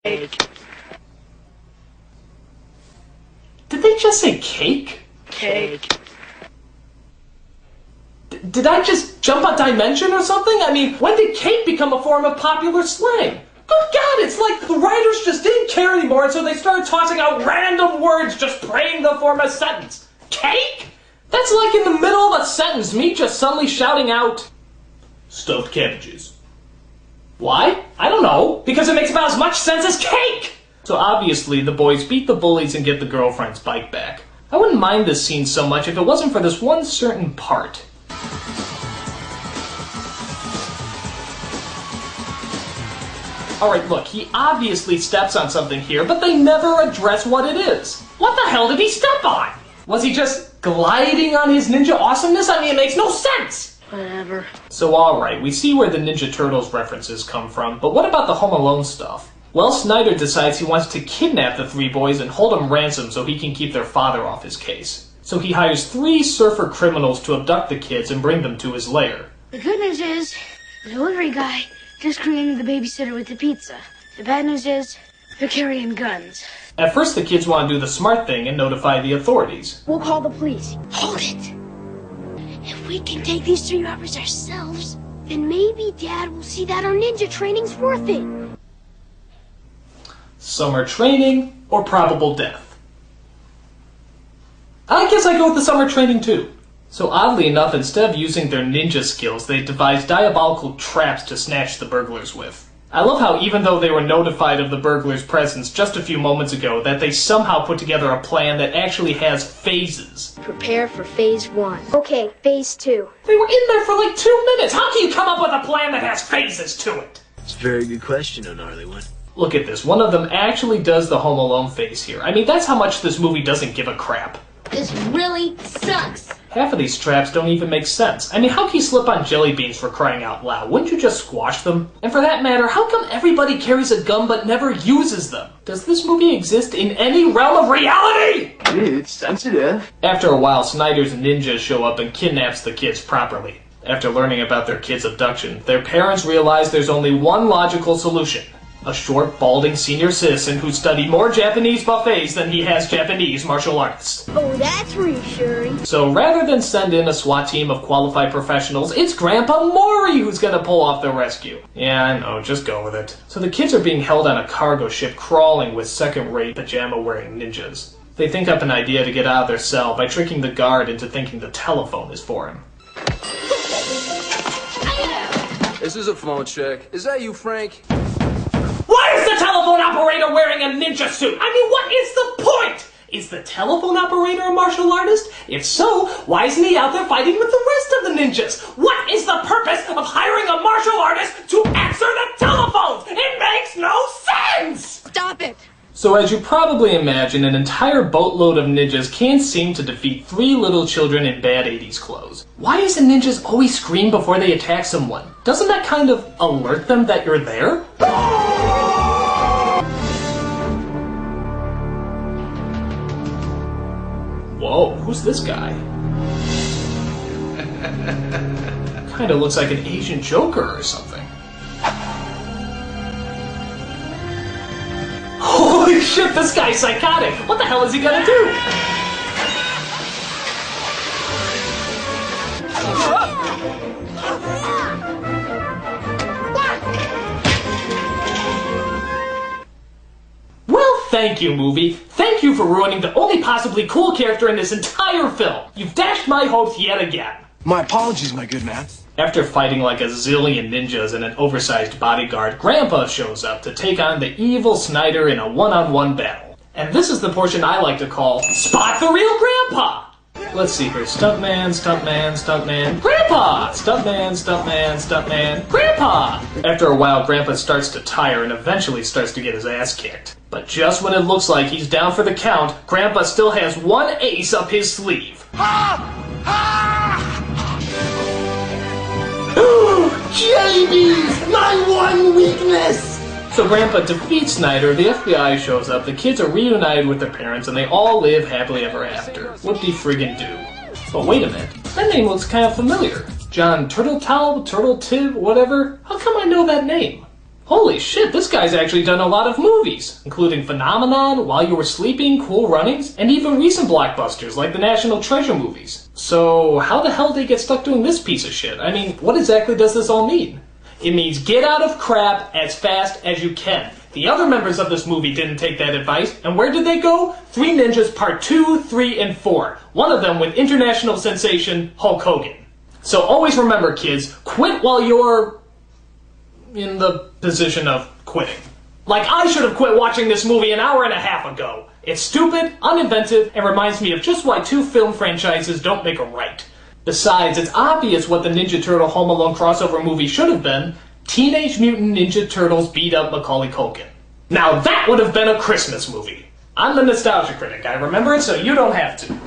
Cake. Did they just say cake? Cake. Did I just jump a dimension or something? I mean, when did cake become a form of popular slang? Good God, it's like the writers just didn't care anymore, and so they started tossing out random words just praying to form a sentence. Cake? That's like in the middle of a sentence, me just suddenly shouting out, stuffed cabbages. Why? I don't know. Because it makes about as much sense as cake! So obviously, the boys beat the bullies and get the girlfriend's bike back. I wouldn't mind this scene so much if it wasn't for this one certain part. Alright, look, he obviously steps on something here, but they never address what it is. What the hell did he step on? Was he just gliding on his ninja awesomeness? I mean, it makes no sense! Whatever. So alright, we see where the Ninja Turtles references come from, but what about the Home Alone stuff? Well, Snyder decides he wants to kidnap the three boys and hold them ransom so he can keep their father off his case. So he hires 3 surfer criminals to abduct the kids and bring them to his lair. The good news is, the delivery guy just created the babysitter with the pizza. The bad news is, they're carrying guns. At first, the kids want to do the smart thing and notify the authorities. We'll call the police. Hold it! If we can take these 3 robbers ourselves, then maybe Dad will see that our ninja training's worth it. Summer training or probable death? I guess I go with the summer training too. So oddly enough, instead of using their ninja skills, they devised diabolical traps to snatch the burglars with. I love how even though they were notified of the burglars' presence just a few moments ago, that they somehow put together a plan that actually has phases. Prepare for phase 1. Okay, phase 2. They were in there for like 2 minutes! How can you come up with a plan that has phases to it? It's a very good question, gnarly one. Look at this, one of them actually does the Home Alone face here. I mean, that's how much this movie doesn't give a crap. This really sucks. Half of these traps don't even make sense. I mean, how can you slip on jelly beans for crying out loud? Wouldn't you just squash them? And for that matter, how come everybody carries a gun but never uses them? Does this movie exist in any realm of reality? It's sensitive. After a while, Snyder's ninjas show up and kidnaps the kids properly. After learning about their kids' abduction, their parents realize there's only one logical solution. A short, balding senior citizen who studied more Japanese buffets than he has Japanese martial artists. Oh, that's reassuring. So rather than send in a SWAT team of qualified professionals, it's Grandpa Maury who's gonna pull off the rescue. Yeah, I know, just go with it. So the kids are being held on a cargo ship crawling with second-rate pajama-wearing ninjas. They think up an idea to get out of their cell by tricking the guard into thinking the telephone is for him. This is a phone check. Is that you, Frank? Why is the telephone operator wearing a ninja suit? I mean, what is the point? Is the telephone operator a martial artist? If so, why isn't he out there fighting with the rest of the ninjas? What is the purpose of hiring a martial artist to answer the telephones? It makes no sense! Stop it! So as you probably imagine, an entire boatload of ninjas can't seem to defeat 3 little children in bad 80s clothes. Why does the ninjas always scream before they attack someone? Doesn't that kind of alert them that you're there? Whoa, who's this guy? Kinda looks like an Asian Joker or something. Holy shit, this guy's psychotic! What the hell is he gonna do? Well, thank you, movie. Thank you for ruining the only possibly cool character in this entire film. You've dashed my hopes yet again. My apologies, my good man. After fighting like a zillion ninjas and an oversized bodyguard, Grandpa shows up to take on the evil Snyder in a one-on-one battle. And this is the portion I like to call Spot the Real Grandpa! Let's see here. Stuntman, stuntman, stuntman, Grandpa! Stuntman, stuntman, stuntman, Grandpa! After a while, Grandpa starts to tire and eventually starts to get his ass kicked. But just when it looks like he's down for the count, Grandpa still has one ace up his sleeve. Jelly beans! My one weakness! So Grandpa defeats Snyder, the FBI shows up, the kids are reunited with their parents, and they all live happily ever after. Whoop-de-friggin' do. But wait a minute, that name looks kind of familiar. John Turtletaub, Turtletib, whatever? How come I know that name? Holy shit, this guy's actually done a lot of movies, including Phenomenon, While You Were Sleeping, Cool Runnings, and even recent blockbusters like the National Treasure movies. So, how the hell did he get stuck doing this piece of shit? I mean, what exactly does this all mean? It means get out of crap as fast as you can. The other members of this movie didn't take that advice, and where did they go? Three Ninjas Part 2, 3, and 4. One of them with international sensation Hulk Hogan. So always remember, kids, quit while you're in the position of quitting. Like I should have quit watching this movie an hour and a half ago. It's stupid, uninventive, and reminds me of just why two film franchises don't make a right. Besides, it's obvious what the Ninja Turtle Home Alone crossover movie should have been. Teenage Mutant Ninja Turtles beat up Macaulay Culkin. Now that would have been a Christmas movie. I'm the Nostalgia Critic. I remember it so you don't have to.